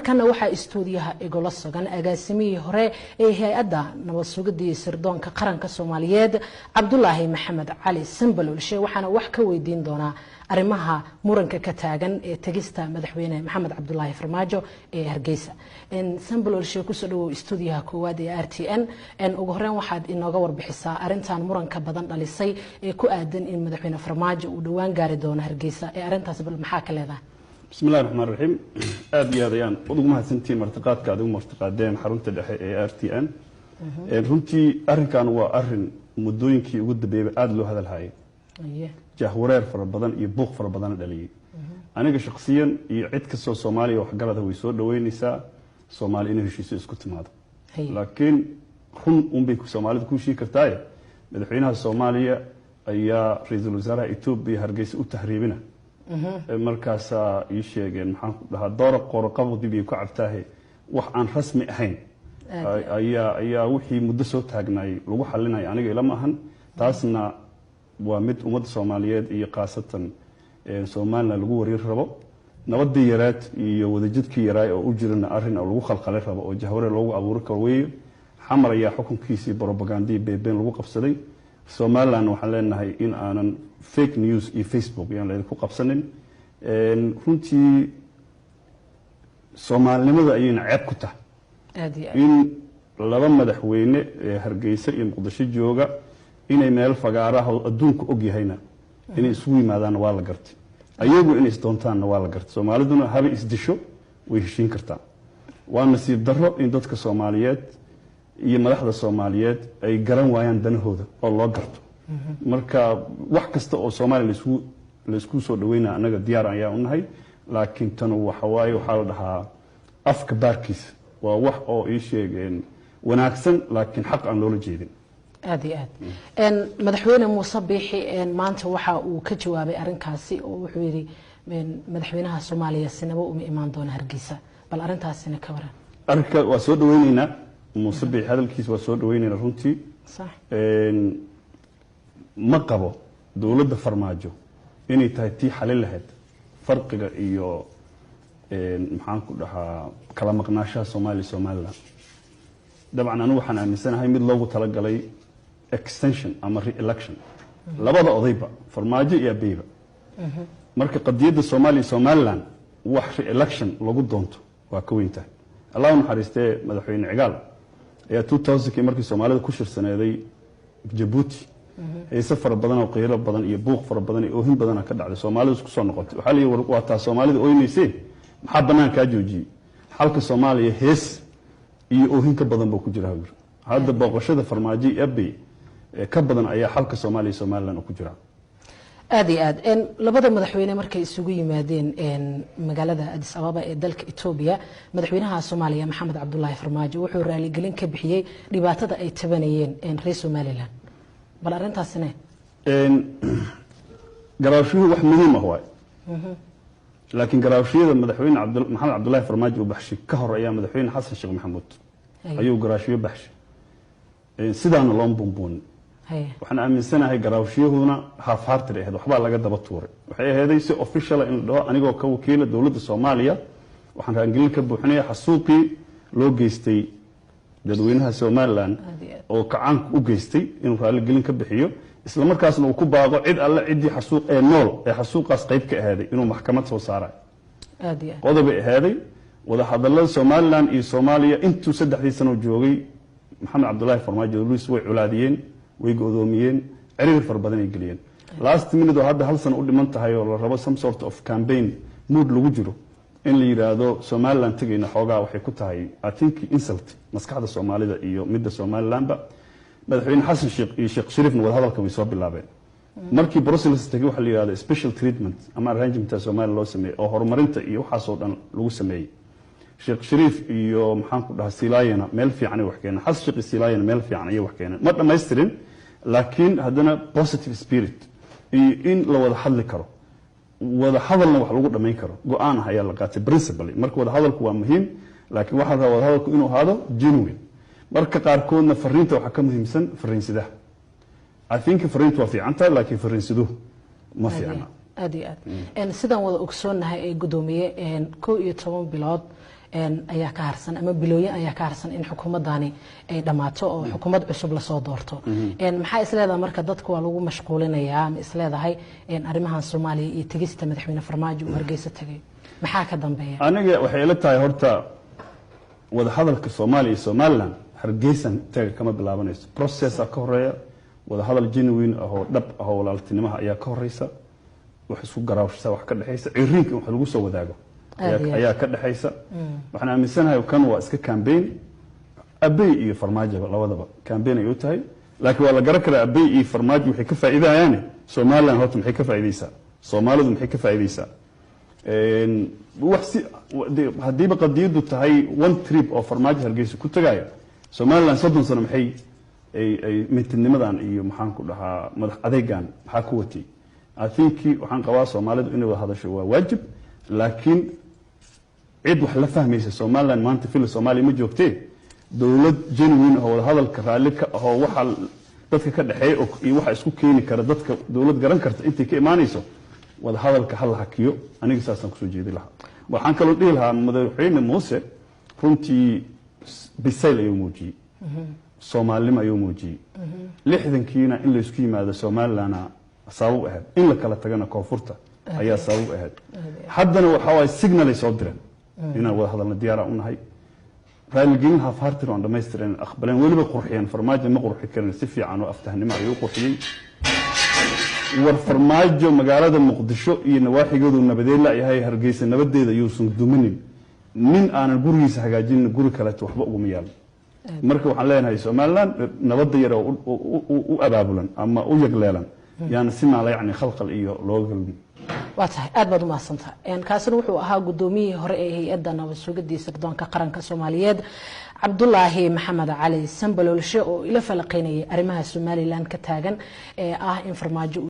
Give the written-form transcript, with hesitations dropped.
kana waxa istuudiyaha igula sugan agaasimihii hore ee hay'adda nabad sugidda iyo sirdoonka qaranka Soomaaliyeed Cabdullaahi Maxamed Cali Sambalolshe waxaana wax ka weydiin doonaa arrimaha muranka ka taagan ee tagista madaxweyne Maxamed Cabdullaahi Farmaajo ee Hargeysa Sambalolshe ku soo dhawow istuudiyaha koowaad ee RTN ugu horreyn waxaad inooga warbixisaa arrintan muranka badan dhalisay ee ku aadan in madaxweyne Farmaajo uu dhawaan gaari doono Hargeysa ee arrintaas bal maxaa ka leedahay بسم الله الرحمن الرحيم أبيضيان أدوم هالسنتين مرتقات كادوم مرتقاتين حرونت الدحيح RTN runtii arrinkan waa arrin muddooyinkii ugu dambeeyay aad loo hadal hayay jahwareer fara badan iyo buuq fara badan dhaliyay aniga shakhsiyan iyo cid kastoo Soomaaliya wax garada way soo dhaweynaysaa Soomaali inay heshiiso isku timaado laakiin run bay Soomaalidu ku shii kartaa madaxweynaha Soomaaliya ayaa ra'iisul wasaaraha Itoobiya Hargeysa u tahriibina markaas ay sheegeen maxaan ku dhahaa door qorqabo dib ay ku cabtaahay wax aan rasmi ahayn ayaa wixii muddo soo taagnay lagu xalinay aniga ilama ahan taasna waa mid ummadda Soomaaliyeed iyo qaasatan Soomaaliland lagu wareer rabo nabadii yaraad iyo wadajidkii yaraay oo u jirana arrin lagu khalkhalay rabo oo jahwareer loogu abuuro kaweey xamar ayaa xukunkiisii propaganda beebeen lagu qabsaday Soomaaliland waxaan leenahay in aanan fake news iyo Facebook yaan la ku qabsanin runtii Soomaalinimada ayayna ceeb ku tahay in laba madaxweyne Hargeysa iyo Muqdisho jooga inay meel fagaaraha adduunka og yahayna inay isugu yimaadaan waa la gartay ayagu inay isdoontaanna waa la gartay Soomaaliduna haba isdisho way heshiin kartaa waa nasiib darro in dadka Soomaaliyeed iyo madaxda Soomaaliyeed ay garan waayaan danahooda oo loo garto marka wax kasta oo Soomaaliya la isku soo dhaweynaa anaga diyaar ayaan u nahay laakiin tan waxa la dhahaa afka baarkiisa waa wax oo ay sheegeen wanaagsan laakiin xaq aan loola jeedin aad madaxweyne Muuse Biixi maanta waxa uu ka jawaabay arrinkaasi oo wuxuu yiri madaxweynaha Soomaaliya sinaba uma imaan doona Hargeysa bal arrintaasina ka waran arrinka waa soo dhaweynayna Muuse Biixi hadalkiisa waa soo dhaweynayna runtii صح ma qabo dawladda Farmaajo inay tahay tii xalin lahayd farqiga iyo maxaan ku dhahaa kala maqnaashaha Soomaaliland dabcan anu waxaan aaminsanahay mid loogu talagalay extension ama re-election labada odayba Farmaajo iyo Abiiba marka qadiyada Somaliland wax re-election lagu doonto waa ka weyntahay Allahu naxariistee madaxweyne Cigaal ayaa 2000 markii Soomaalida ku shirsaneeday Djibouti ay safar badan oo qeyro badan iyo buuq fara badan oo hin badan ka dhacday Soomaalidu isku soo noqotay waxa la waa taa Soomaalida oo inaysi maxaa banaanka joojiyay halka Soomaaliya hees iyo oohin ka badan buu ku jira hadda booqashada Farmaajo Abi ka badan ayaa halka Soomaaliland ku jira aad labada madaxweyne markay isugu yimaadeen magaalada Addis Ababa ee dalka Itoobiya madaxweynaha Soomaaliya Maxamed Cabdullaahi Farmaajo wuxuu raali gelin ka bixiyay dhibaatada ay tabanayeen reer Somaliland bal arrintaasina garaashuhu wax muhiim ah waay laakiin garaashiyada madaxweyne Maxamed Cabdullaahi Farmaajo uu baxshay ka hor ayaa madaxweyne Xasan Sheekh Maxamuud ayuu garaashiyo baxshay sidaana loo buunbuun waxaan aaminsanahay garaashiyuhuna half-hearted ahayd waxba laga daba tuuray waxay ahayd si official in la dhaho anigoo ka wakiila dawladda Soomaaliya waxaan raangelin ka buuxinaya xasuuqii loo geystay dadweynaha Somaliland oo kacaan u geystay inuu raali gelin ka bixiyo isla markaasna uu ku baaqo cid alle cidii xasuuq ee nool ee xasuuqaas qayb ka ahaday inuu maxkamad soo saaray qodob ahaday wada hadallada Somaliland iyo Soomaaliya intuu 3 sano joogay Maxamed Cabdullaahi Farmaajo Luis way culaadiyeen way go'doomiyeen ciriir far badan ay galiyeen last minute oo hadda hal sano u dhiman tahay oo la rabo some sort of campaign mood lagu jiro in la yiraahdo Somaliland tagayna xoogaa waxay ku tahay I think insult maskaxda Soomaalida iyo midda Somalilandba madaxweyne Xasan Sheekh iyo Sheekh Shariifna wada hadalka way soo bilaabeen markii Brussels tagay waxa la yiraahdo special treatment ama arrangement Somaliland loo sameeyay oo horumarinta iyo waxaas oo dhan lagu sameeyay Sheekh Shariif iyo maxaan ku dhahaa Silaayana meel fiican ay wax keeneen Xasan Sheekh Silaayana meel fiican ay wax keeneen ma dhameystirin laakiin haddana positive spirit in la wada hadli karo wada hadalna wax lagu dhameyn karo go'aan ayaa la qaatay principally marka wada hadalku waa muhiim laakiin waxa la wada hadalku inuu ahaado genuine marka qaarkoodna fariinta waxa ka muhiimsan fariinsidaha I think fariintu waa fiicantahay laakiin fariinsiduhu ma fiicna aad sidaan wada ogsoonahay ee gudoomiye 11 bilood ayaa ka harsan ama bilooyin ayaa ka harsan in xukuumadani ay dhamaato oo xukuumad cusub la soo doorto maxaa isleedahay marka dadku waa lagu mashquulinayaa ma isleedahay arrimahan Soomaaliya iyo tagista madaxweyne Farmaajo uu Hargeysa tagay maxaa ka dambeeya aniga waxay ila tahay horta wada hadalka Soomaaliya iyo Somaliland Hargeysan taga kama bilaabanayso process ka horeeya wada hadal genuine oo dhab ah oo walaaltinimaha ayaa ka horeysa wax isku garaawshada wax ka dhaxaysa ciirinka wax lagu soo wadaago ayaa ka dhaxaysa waxaan aaminsanahay kan waa iska campaign abay iyo Farmaajo labadaba campaign ay u tahay laakiin waa la garan karaa abay iyo Farmaajo waxay ka faa'iidayaan Somaliland horta maxay ka faa'iideysaa Soomaalidu maxay ka faa'iideysaa wax si hadiiba qadiyadu tahay one trip oo Farmaajo Hargeysa ku tagaya Somaliland 30 sano maxay ay midnimadan iyo maxaan ku dhahaa madax adeegan waxa ku watay I think waxaan qabaa Soomaalidu inay wada hadasho waa waajib laakiin cid wax la fahmaysa Somaliland maanta fil Soomaaliya ma joogtee dawlad genuine oo wada hadalka raali ka oo waxa dadka ka dhaxeeyo iyo waxa isku keeni kara dadka dawlad garan karta intay ka imaanayso wada hadalka hal hakiyo aniga saasan ku soo jeedi lahaa waxaan kaloo dhihi lahaa madaxweyne Muuse runtii bisayl ayuu muujiyay Soomaalnimo ayuu muujiyay 60kiina in la isku yimaado Somaliland sabab ahayd in la kala tagana koonfurta ayaa sabab ahayd haddana waxa way signal ay soo direen inaan wada hadalna diyaar u nahay raalligin ha fartir on dhameystiran aqbaleen waliba qurxiyeen Farmaajo ma qurxi karin si fiican oo aftahnimo ayuu qurxiyay war Farmaajo magaalada Muqdisho iyo nawaaxigoodu nabadeed la yahay Hargeysa nabadeeda yuusan duminin nin aanan gurigiisa hagaajin guri kale waxba ugu miyaal marka waxaan leenahay Somaliland nabad yar oo u abaabulan ama u yagleelan yaan sima la yaani khalqal iyo loogal waatahay aad baad u mahadsantahay kaasina wuxuu ahaa gudoomiyihii hore ee hay'adda nabad sugidda sirdoonka qaranka Soomaaliyeed Cabdullaahi Maxamed Cali Sanbalolshe oo ila falaqeynayay arrimaha Somaliland ka taagan ee ah in Farmaajo